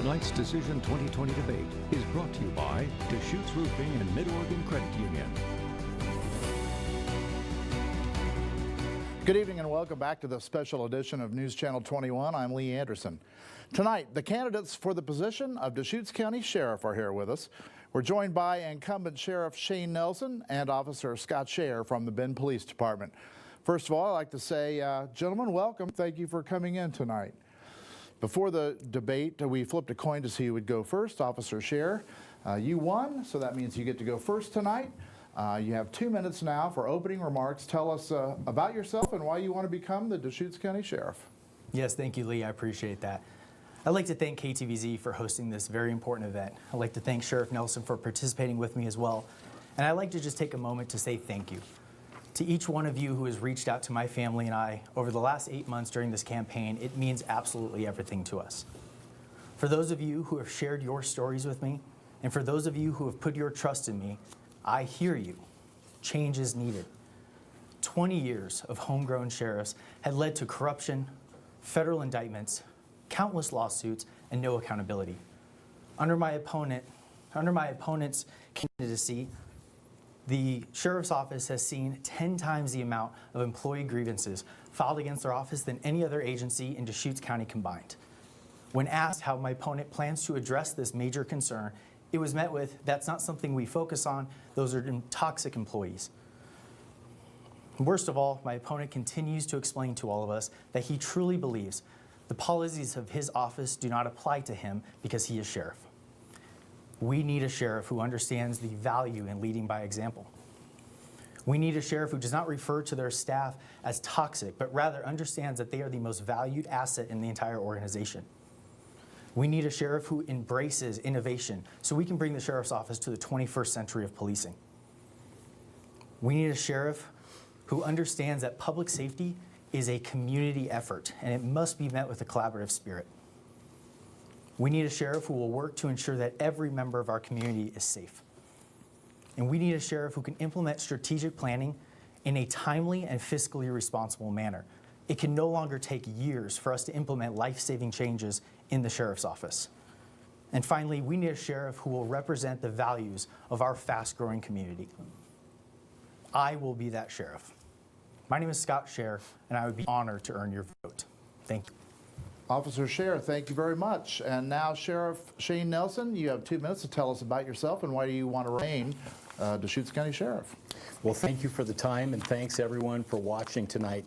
Tonight's Decision 2020 debate is brought to you by Deschutes Roofing and Mid-Oregon Credit Union. Good evening and welcome back to the special edition of News Channel 21. I'm Lee Anderson. Tonight, the candidates for the position of Deschutes County Sheriff are here with us. We're joined by incumbent Sheriff Shane Nelson and Officer Scott Schaier from the Bend Police Department. First of all, I'd like to say, gentlemen, welcome. Thank you for coming in tonight. Before the debate, we flipped a coin to see who would go first. Officer Schaier, you won, so that means you get to go first tonight. You have 2 minutes now for opening remarks. Tell us about yourself and why you want to become the Deschutes County Sheriff. Yes, thank you, Lee. I appreciate that. I'd like to thank KTVZ for hosting this very important event. I'd like to thank Sheriff Nelson for participating with me as well. And I'd like to just take a moment to say thank you to each one of you who has reached out to my family and I over the last 8 months during this campaign. It means absolutely everything to us. For those of you who have shared your stories with me, and for those of you who have put your trust in me, I hear you. Change is needed. 20 years of homegrown sheriffs had led to corruption, federal indictments, countless lawsuits, and no accountability. Under my opponent's candidacy, the Sheriff's Office has seen 10 times the amount of employee grievances filed against their office than any other agency in Deschutes County combined. When asked how my opponent plans to address this major concern, it was met with, "That's not something we focus on. Those are toxic employees." Worst of all, my opponent continues to explain to all of us that he truly believes the policies of his office do not apply to him because he is sheriff. We need a sheriff who understands the value in leading by example. We need a sheriff who does not refer to their staff as toxic, but rather understands that they are the most valued asset in the entire organization. We need a sheriff who embraces innovation so we can bring the sheriff's office to the 21st century of policing. We need a sheriff who understands that public safety is a community effort and it must be met with a collaborative spirit. We need a sheriff who will work to ensure that every member of our community is safe. And we need a sheriff who can implement strategic planning in a timely and fiscally responsible manner. It can no longer take years for us to implement life-saving changes in the sheriff's office. And finally, we need a sheriff who will represent the values of our fast-growing community. I will be that sheriff. My name is Scott Schaier, and I would be honored to earn your vote. Thank you. Officer Schaier, thank you very much. And now, Sheriff Shane Nelson, you have 2 minutes to tell us about yourself and why you want to remain Deschutes County Sheriff. Well, thank you for the time, and thanks everyone for watching tonight.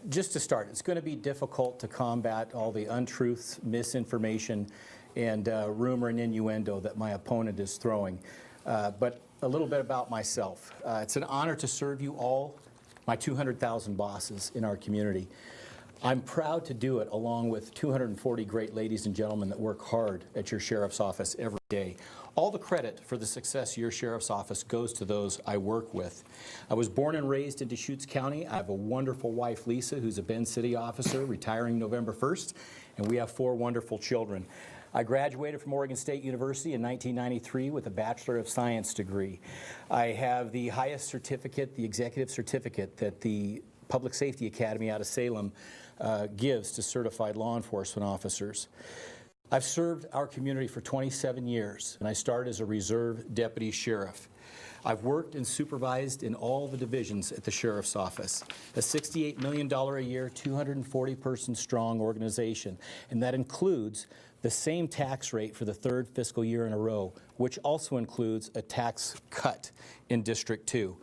Just to start, it's going to be difficult to combat all the untruths, misinformation, and rumor and innuendo that my opponent is throwing. But a little bit about myself. It's an honor to serve you all, my 200,000 bosses in our community. I'm proud to do it along with 240 great ladies and gentlemen that work hard at your sheriff's office every day. All the credit for the success of your sheriff's office goes to those I work with. I was born and raised in Deschutes County. I have a wonderful wife, Lisa, who's a Bend City officer, retiring November 1st, and we have 4 wonderful children. I graduated from Oregon State University in 1993 with a Bachelor of Science degree. I have the highest certificate, the executive certificate that the Public Safety Academy out of Salem gives to certified law enforcement officers. I've served our community for 27 years, and I started as a reserve deputy sheriff. I've worked and supervised in all the divisions at the sheriff's office, a $68 million a year, 240-person strong organization, and that includes the same tax rate for the 3rd fiscal year in a row, which also includes a tax cut in District 2.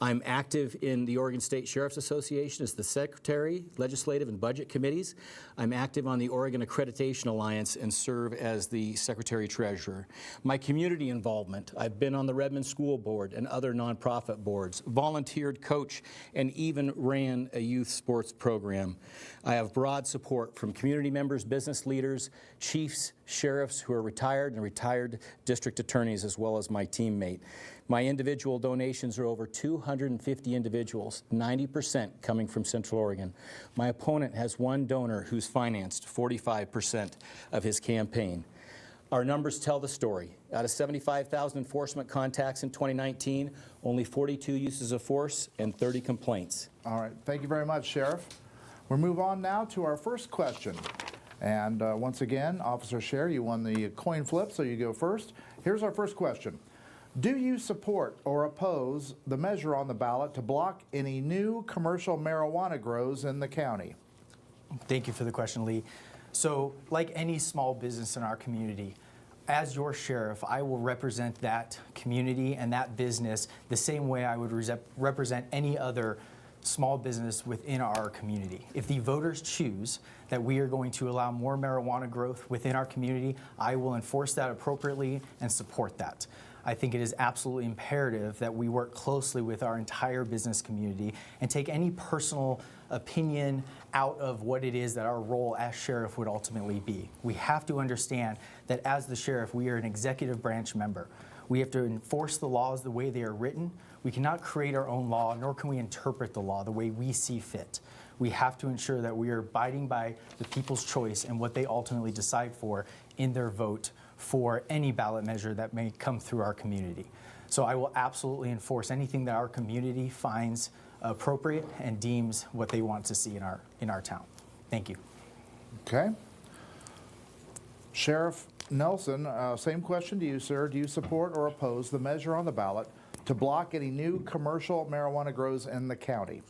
I'm active in the Oregon State Sheriff's Association as the Secretary, Legislative and Budget Committees. I'm active on the Oregon Accreditation Alliance and serve as the Secretary-Treasurer. My community involvement, I've been on the Redmond School Board and other nonprofit boards, volunteered, coach, and even ran a youth sports program. I have broad support from community members, business leaders, chiefs, sheriffs who are retired, and retired district attorneys, as well as my teammate. My individual donations are over 250 individuals, 90% coming from Central Oregon. My opponent has one donor who's financed 45% of his campaign. Our numbers tell the story. Out of 75,000 enforcement contacts in 2019, only 42 uses of force and 30 complaints. All right, thank you very much, Sheriff. We'll move on now to our first question. And once again, Officer Schaier, you won the coin flip, so you go first. Here's our first question. Do you support or oppose the measure on the ballot to block any new commercial marijuana grows in the county? Thank you for the question, Lee. So, like any small business in our community, as your sheriff, I will represent that community and that business the same way I would represent any other small business within our community. If the voters choose that we are going to allow more marijuana growth within our community, I will enforce that appropriately and support that. I think it is absolutely imperative that we work closely with our entire business community and take any personal opinion out of what it is that our role as sheriff would ultimately be. We have to understand that as the sheriff, we are an executive branch member. We have to enforce the laws the way they are written. We cannot create our own law, nor can we interpret the law the way we see fit. We have to ensure that we are abiding by the people's choice and what they ultimately decide for in their vote for any ballot measure that may come through our community. So I will absolutely enforce anything that our community finds appropriate and deems what they want to see in our town. Thank you. Okay. Sheriff Nelson, same question to you, sir. Do you support or oppose the measure on the ballot to block any new commercial marijuana grows in the county?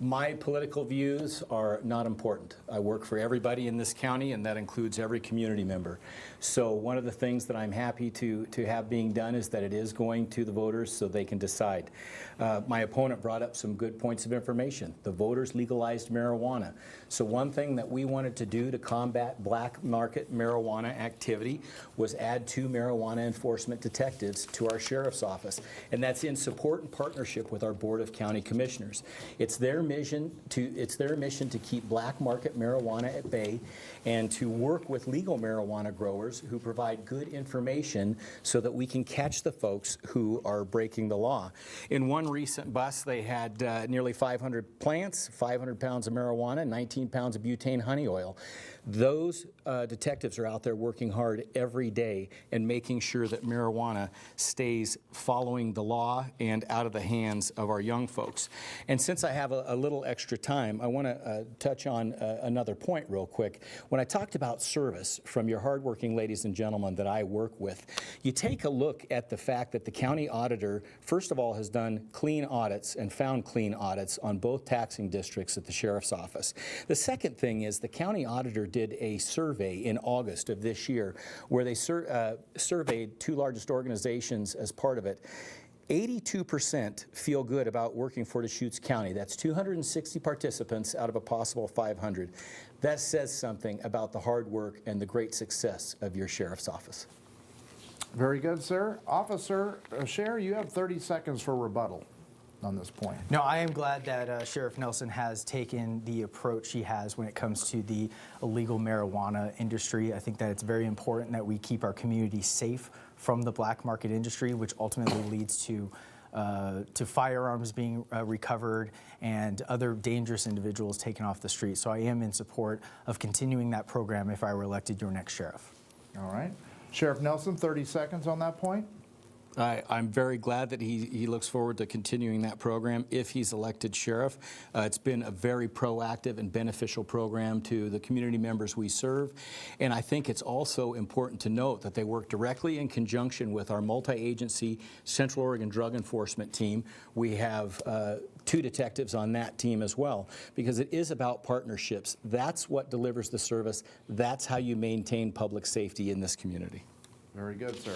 My political views are not important. I work for everybody in this county, and that includes every community member. So one of the things that I'm happy to have being done is that it is going to the voters so they can decide. My opponent brought up some good points of information. The voters legalized marijuana. So one thing that we wanted to do to combat black market marijuana activity was add 2 marijuana enforcement detectives to our sheriff's office. And that's in support and partnership with our Board of County Commissioners. It's their mission to keep black market marijuana at bay and to work with legal marijuana growers who provide good information so that we can catch the folks who are breaking the law. In one recent bust, they had nearly 500 plants, 500 pounds of marijuana, 19 pounds of butane honey oil. Those detectives are out there working hard every day and making sure that marijuana stays following the law and out of the hands of our young folks. And since I have a little extra time, I want to touch on another point real quick. When I talked about service from your hardworking ladies and gentlemen that I work with, you take a look at the fact that the county auditor, first of all, has done clean audits and found clean audits on both taxing districts at the sheriff's office. The second thing is the county auditor did a survey in August of this year where they surveyed 2 largest organizations as part of it. 82% feel good about working for Deschutes County. That's 260 participants out of a possible 500. That says something about the hard work and the great success of your sheriff's office. Very good, sir. Officer Schaier, you have 30 seconds for rebuttal on this point. No, I am glad that Sheriff Nelson has taken the approach he has when it comes to the illegal marijuana industry. I think that it's very important that we keep our community safe from the black market industry, which ultimately leads to firearms being recovered and other dangerous individuals taken off the street. So I am in support of continuing that program if I were elected your next sheriff. All right. Sheriff Nelson, 30 seconds on that point. I'm very glad that he looks forward to continuing that program if he's elected sheriff. It's been a very proactive and beneficial program to the community members we serve. And I think it's also important to note that they work directly in conjunction with our multi-agency Central Oregon Drug Enforcement team. We have 2 detectives on that team as well, because it is about partnerships. That's what delivers the service. That's how you maintain public safety in this community. Very good, sir.